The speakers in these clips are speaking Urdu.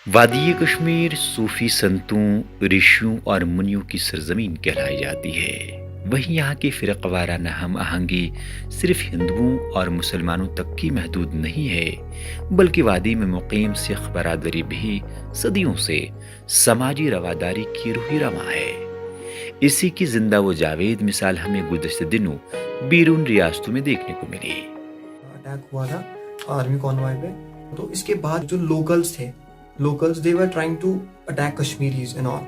وادی کشمیر صوفی سنتوں، رشیوں اور منیوں کی سرزمین کہلائی جاتی ہے۔ وہیں یہاں کی فرقہ وارانہ ہم آہنگی صرف ہندوؤں اور مسلمانوں تک کی محدود نہیں ہے، بلکہ وادی میں مقیم سکھ برادری بھی صدیوں سے سماجی رواداری کی روح رواں ہے۔ اسی کی زندہ و جاوید مثال ہمیں گزشتہ دنوں بیرون ریاستوں میں دیکھنے کو ملی۔ اٹیک ہوا تھا آرمی کانوائے پہ، تو اس کے بعد جو لوکلز تھے، they were trying to attack Kashmiris and all.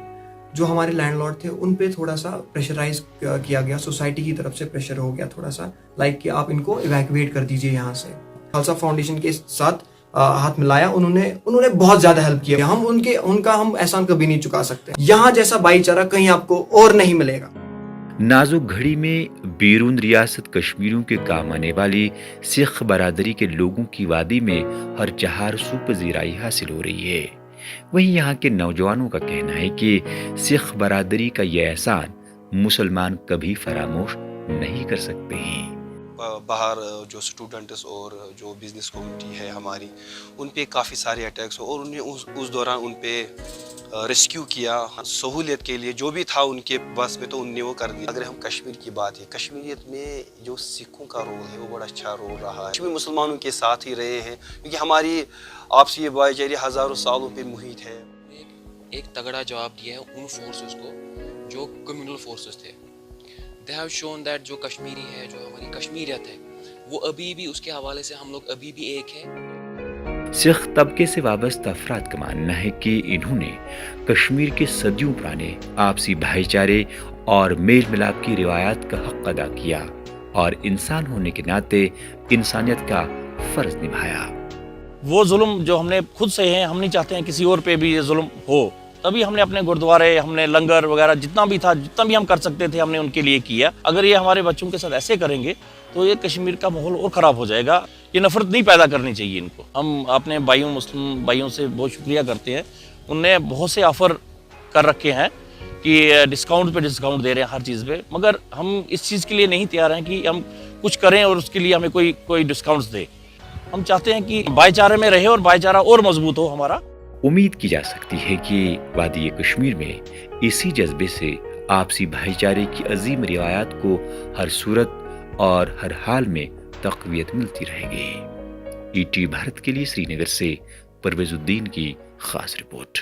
جو ہمارے لینڈ لارڈ تھے ان پہ تھوڑا سا پریشرائز کیا گیا، سوسائٹی کی طرف سے پریشر ہو گیا تھوڑا سا، لائک کہ آپ ان کو ایویکویٹ کر دیجئے یہاں سے۔ خالصہ فاؤنڈیشن کے ساتھ ہاتھ ملایا، انہوں نے بہت زیادہ ہیلپ کیا۔ ہم ان کا احسان کبھی نہیں چکا سکتے۔ یہاں جیسا بھائی چارہ کہیں آپ کو اور نہیں ملے گا۔ نازک گھڑی میں بیرون ریاست کشمیریوں کے کام آنے والی سکھ برادری کے لوگوں کی وادی میں ہر چہار سو پذیرائی حاصل ہو رہی ہے۔ وہیں یہاں کے نوجوانوں کا کہنا ہے کہ سکھ برادری کا یہ احسان مسلمان کبھی فراموش نہیں کر سکتے ہیں۔ باہر جو اسٹوڈنٹس اور جو بزنس کمیونٹی ہے ہماری، ان پہ کافی سارے اٹیکس ہو، اور انہیں اس دوران ان پہ ریسکیو کیا سہولیت کے لیے، جو بھی تھا ان کے بس میں تو ان نے وہ کر دیا۔ اگر ہم کشمیر کی بات ہے، کشمیریت میں جو سکھوں کا رول ہے وہ بڑا اچھا رول رہا ہے۔ کشمیر مسلمانوں کے ساتھ ہی رہے ہیں، کیونکہ ہماری آپسی یہ بھائی چارے ہزاروں سالوں پہ محیط ہے۔ ایک تگڑا جواب دیا ہے ان فورسز کو جو کمیونل فورسز تھے۔ They have shown that جو کشمیری ہے، جو ہماری کشمیریت ہے، وہ ابھی بھی اس کے حوالے سے ہم لوگ ابھی بھی ایک ہیں۔ سکھ طبقے سے وابستہ افراد کا ماننا ہے کہ انہوں نے کشمیر کے صدیوں پرانے آپسی بھائی چارے اور میل ملاپ کی روایات کا حق ادا کیا اور انسان ہونے کے ناطے انسانیت کا فرض نبھایا۔ وہ ظلم جو ہم نے خود سے ہیں، ہم نہیں چاہتے ہیں کسی اور پہ بھی یہ ظلم ہو، تبھی ہم نے اپنے گردوارے، ہم نے لنگر وغیرہ جتنا بھی تھا، جتنا بھی ہم کر سکتے تھے، ہم نے ان کے لیے کیا۔ اگر یہ ہمارے بچوں کے ساتھ ایسے کریں گے تو یہ کشمیر کا ماحول اور خراب ہو جائے گا۔ یہ نفرت نہیں پیدا کرنی چاہیے ان کو۔ ہم اپنے مسلم بھائیوں سے بہت شکریہ کرتے ہیں، ان نے بہت سے آفر کر رکھے ہیں کہ ڈسکاؤنٹ پہ ڈسکاؤنٹ دے رہے ہیں ہر چیز پہ، مگر ہم اس چیز کے لیے نہیں تیار ہیں کہ ہم کچھ کریں اور اس کے لیے ہمیں کوئی ڈسکاؤنٹس دے۔ ہم چاہتے ہیں کہ بھائی چارے میں رہے اور بھائی چارہ اور مضبوط ہو ہمارا۔ امید کی جا سکتی ہے کہ وادی کشمیر میں اسی جذبے سے آپسی بھائی چارے کی عظیم روایات کو ہر صورت اور ہر حال میں تقویت ملتی رہے گی۔ ای ٹی بھارت کے لیے سری نگر سے پرویز الدین کی خاص رپورٹ۔